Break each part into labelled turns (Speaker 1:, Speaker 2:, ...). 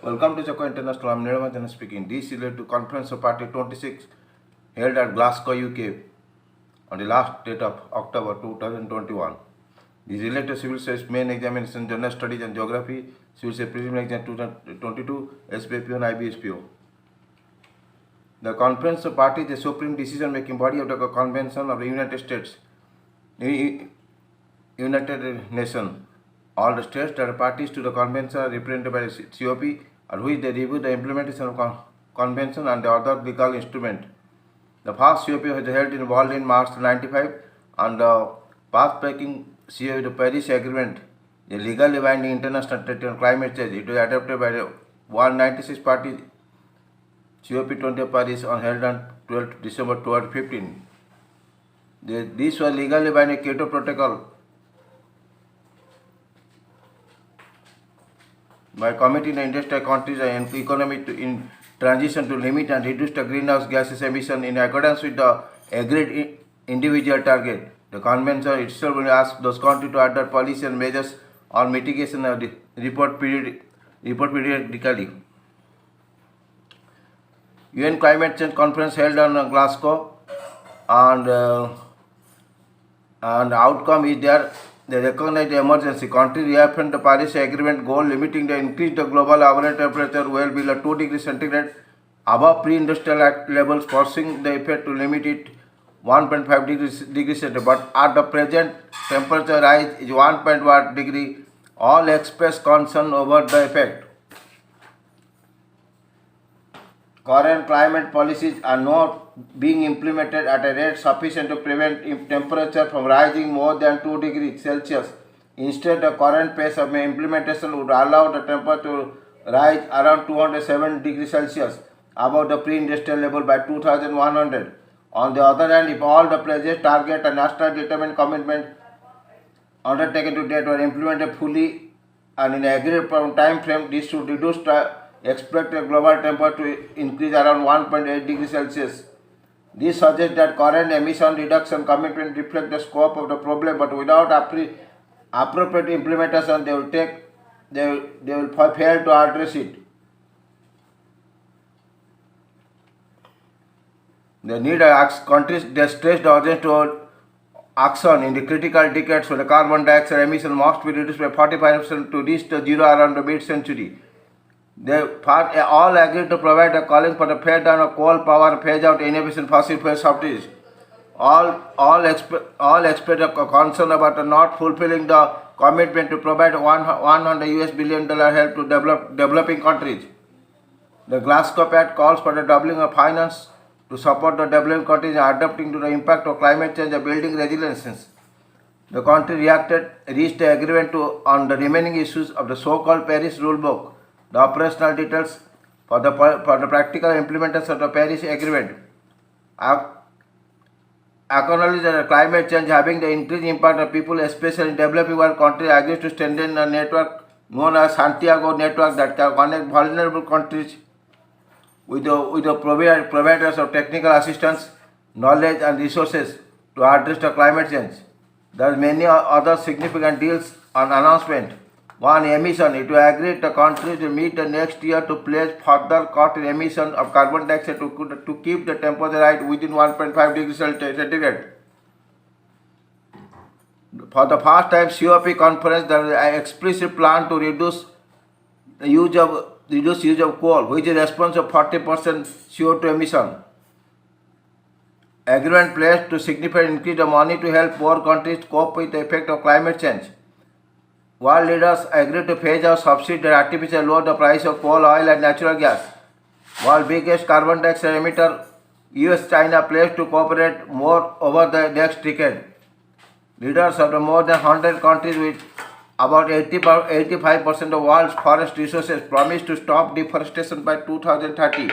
Speaker 1: Welcome to Chakra International. I'm Niramajan speaking. This is related to Conference of Party 26 held at Glasgow, UK on the last date of October 2021. This is related to Civil Service Main Examination, General Studies and Geography, Civil Service Preliminary Exam 2022, SBPO and IBSPO. The Conference of Party is the supreme decision-making body of the Convention of the United States, United Nations. All the states that are parties to the convention are represented by the COP, at which they review the implementation of convention and the other legal instrument. The first COP was held in Berlin in March 1995, and the path-breaking COP, the Paris Agreement, the legally binding international treaty on climate change. It was adopted by the 196 parties COP20 of Paris on held on 12 December 2015. These were legally binding Kyoto Protocol by committing the industrial countries and economy in transition to limit and reduce the greenhouse gases emission in accordance with the agreed individual target. The convention itself will ask those countries to adopt policy and measures on mitigation and report periodically. UN Climate Change Conference held on Glasgow, and outcome is there. They recognize the emergency. Countries reaffirmed the Paris Agreement goal limiting the increase the global average temperature well below 2 degrees centigrade above pre-industrial levels, forcing the effect to limit it 1.5 degrees centigrade. But at the present, temperature rise is 1.1 degree. All express concern over the effect. Current climate policies are not being implemented at a rate sufficient to prevent temperature from rising more than 2 degrees Celsius. Instead, the current pace of implementation would allow the temperature to rise around 207 degrees Celsius above the pre-industrial level by 2100. On the other hand, if all the pledges, target and national determined commitment undertaken to date were implemented fully and in agreed time frame, this should reduce the expected global temperature to increase around 1.8 degrees Celsius. This suggests that current emission reduction commitment reflect the scope of the problem, but without appropriate implementation, they will fail to address it. The need countries they stress the urgency to action in the critical decades where the carbon dioxide emission must be reduced by 45% to reach the zero around the mid-century. They all agreed to provide a calling for the phase down of coal power, phase out inefficient fossil fuel subsidies. All expressed a concern about not fulfilling the commitment to provide $100 billion help to developing countries. The Glasgow Pact calls for the doubling of finance to support the developing countries in adapting to the impact of climate change and building resilience. The country reached the agreement on the remaining issues of the so-called Paris Rulebook. The operational details for the practical implementation of the Paris Agreement acknowledge that climate change having the increased impact on people, especially in developing world countries, agrees to strengthen a network known as Santiago Network that can connect vulnerable countries with the providers of technical assistance, knowledge and resources to address the climate change. There are many other significant deals on announcement. One, emission. It will agree the countries to meet the next year to pledge further cut in emission of carbon dioxide to keep the temperature rise within 1.5 degrees centigrade. For the first time, COP conference there is an explicit plan to reduce use of coal, which is responsible for 40% CO2 emission. Agreement pledged to significantly increase the money to help poor countries cope with the effect of climate change. World leaders agreed to phase out subsidies that artificially lower the price of coal, oil and natural gas. World biggest carbon dioxide emitter, US-China pledged to cooperate more over the next decade. Leaders of the more than 100 countries with about 85% of the world's forest resources promised to stop deforestation by 2030.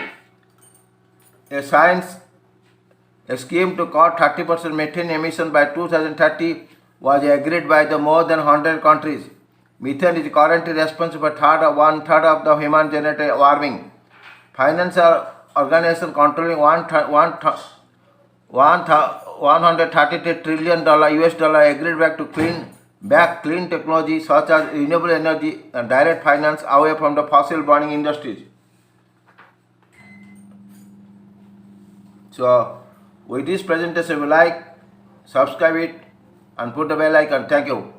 Speaker 1: A scheme to cut 30% methane emission by 2030 was agreed by the more than 100 countries. Methane is currently responsible for one third of the human-generated warming. Financial organization controlling $133 trillion US dollar agreed back to clean back clean technology such as renewable energy and direct finance away from the fossil burning industries. So, with this presentation, we like, subscribe it, and put the bell icon. Thank you.